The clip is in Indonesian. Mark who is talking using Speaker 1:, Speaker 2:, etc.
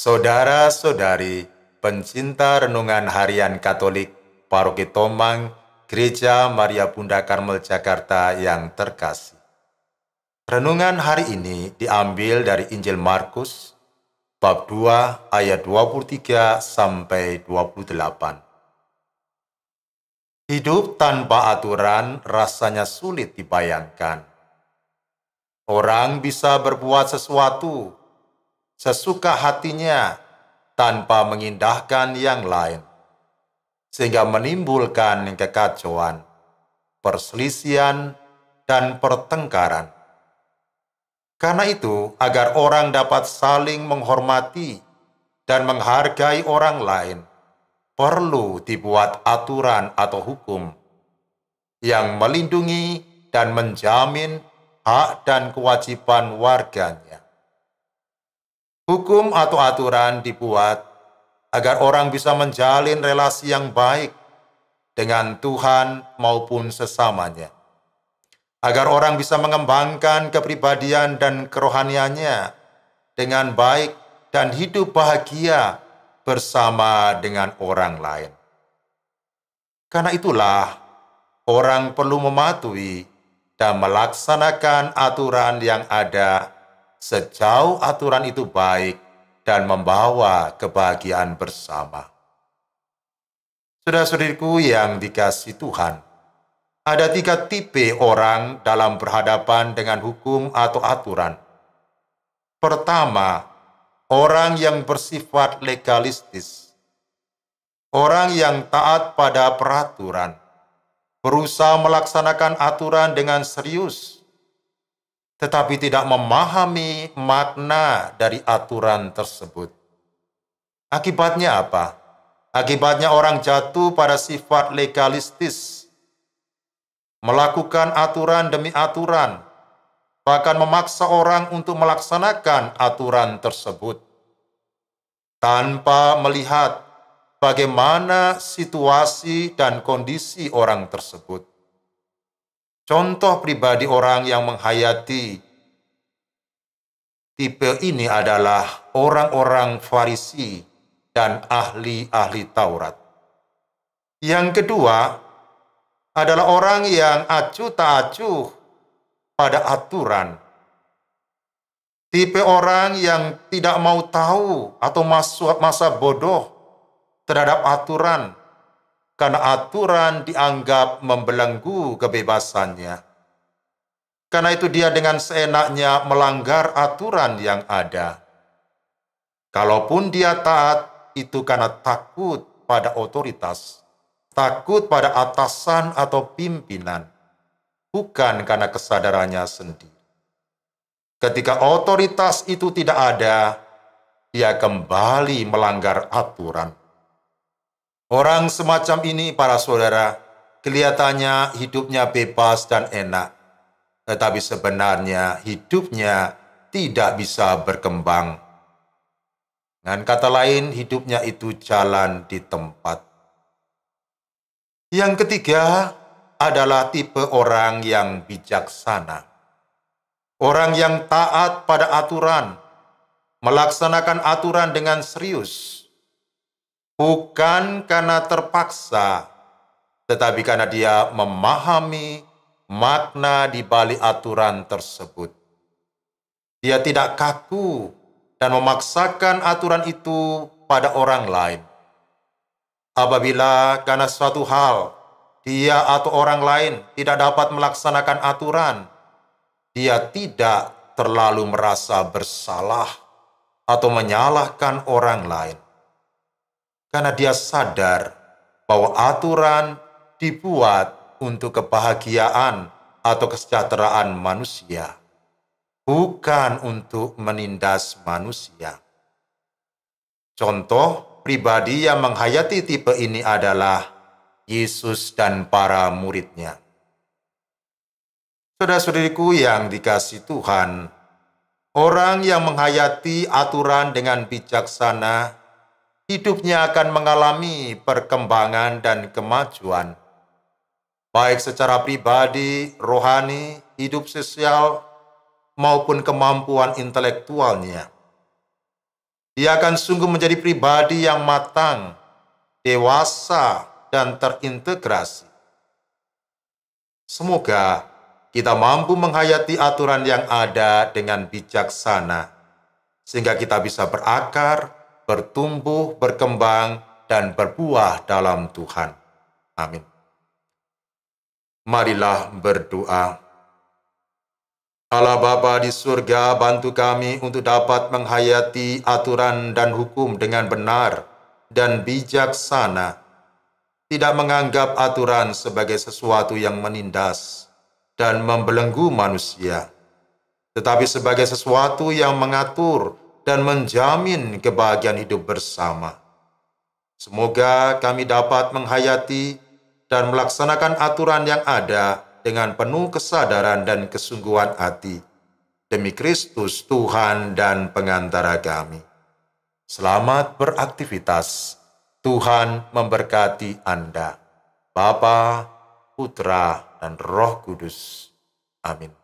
Speaker 1: Saudara-saudari, pencinta renungan harian Katolik, Paroki Tomang, Gereja Maria Bunda Karmel Jakarta yang terkasih. Renungan hari ini diambil dari Injil Markus, bab 2 ayat 23 sampai 28. Hidup tanpa aturan rasanya sulit dibayangkan. Orang bisa berbuat sesuatu sesuka hatinya tanpa mengindahkan yang lain, sehingga menimbulkan kekacauan, perselisihan, dan pertengkaran. Karena itu, agar orang dapat saling menghormati dan menghargai orang lain, perlu dibuat aturan atau hukum yang melindungi dan menjamin hak dan kewajiban warganya. Hukum atau aturan dibuat agar orang bisa menjalin relasi yang baik dengan Tuhan maupun sesamanya, agar orang bisa mengembangkan kepribadian dan kerohaniannya dengan baik dan hidup bahagia bersama dengan orang lain. Karena itulah, orang perlu mematuhi dan melaksanakan aturan yang ada sejauh aturan itu baik dan membawa kebahagiaan bersama. Saudara-saudariku yang dikasihi Tuhan, ada 3 tipe orang dalam berhadapan dengan hukum atau aturan. Pertama, orang yang bersifat legalistis. Orang yang taat pada peraturan, berusaha melaksanakan aturan dengan serius, tetapi tidak memahami makna dari aturan tersebut. Akibatnya apa? Akibatnya orang jatuh pada sifat legalistis, melakukan aturan demi aturan, bahkan memaksa orang untuk melaksanakan aturan tersebut, tanpa melihat bagaimana situasi dan kondisi orang tersebut. Contoh pribadi orang yang menghayati tipe ini adalah orang-orang Farisi dan ahli-ahli Taurat. Yang kedua adalah orang yang acuh tak acuh pada aturan. Tipe orang yang tidak mau tahu atau masa bodoh terhadap aturan, karena aturan dianggap membelenggu kebebasannya. Karena itu dia dengan seenaknya melanggar aturan yang ada. Kalaupun dia taat, itu karena takut pada otoritas, takut pada atasan atau pimpinan, bukan karena kesadarannya sendiri. Ketika otoritas itu tidak ada, dia kembali melanggar aturan. Orang semacam ini, para saudara, kelihatannya hidupnya bebas dan enak, tetapi sebenarnya hidupnya tidak bisa berkembang. Dengan kata lain, hidupnya itu jalan di tempat. Yang ketiga adalah tipe orang yang bijaksana. Orang yang taat pada aturan, melaksanakan aturan dengan serius, bukan karena terpaksa, tetapi karena dia memahami makna di balik aturan tersebut. Dia tidak kaku dan memaksakan aturan itu pada orang lain. Apabila karena suatu hal, dia atau orang lain tidak dapat melaksanakan aturan, dia tidak terlalu merasa bersalah atau menyalahkan orang lain. Karena dia sadar bahwa aturan dibuat untuk kebahagiaan atau kesejahteraan manusia, bukan untuk menindas manusia. Contoh pribadi yang menghayati tipe ini adalah Yesus dan para murid-Nya. Saudara-saudariku yang dikasihi Tuhan, orang yang menghayati aturan dengan bijaksana, hidupnya akan mengalami perkembangan dan kemajuan, baik secara pribadi, rohani, hidup sosial, maupun kemampuan intelektualnya. Dia akan sungguh menjadi pribadi yang matang, dewasa, dan terintegrasi. Semoga kita mampu menghayati aturan yang ada dengan bijaksana, sehingga kita bisa berakar, bertumbuh, berkembang, dan berbuah dalam Tuhan. Amin. Marilah berdoa. Allah Bapa di surga, bantu kami untuk dapat menghayati aturan dan hukum dengan benar dan bijaksana, tidak menganggap aturan sebagai sesuatu yang menindas dan membelenggu manusia, tetapi sebagai sesuatu yang mengatur dan menjamin kebahagiaan hidup bersama. Semoga kami dapat menghayati dan melaksanakan aturan yang ada dengan penuh kesadaran dan kesungguhan hati, demi Kristus Tuhan dan pengantara kami. Selamat beraktivitas. Tuhan memberkati Anda. Bapa, Putra, dan Roh Kudus. Amin.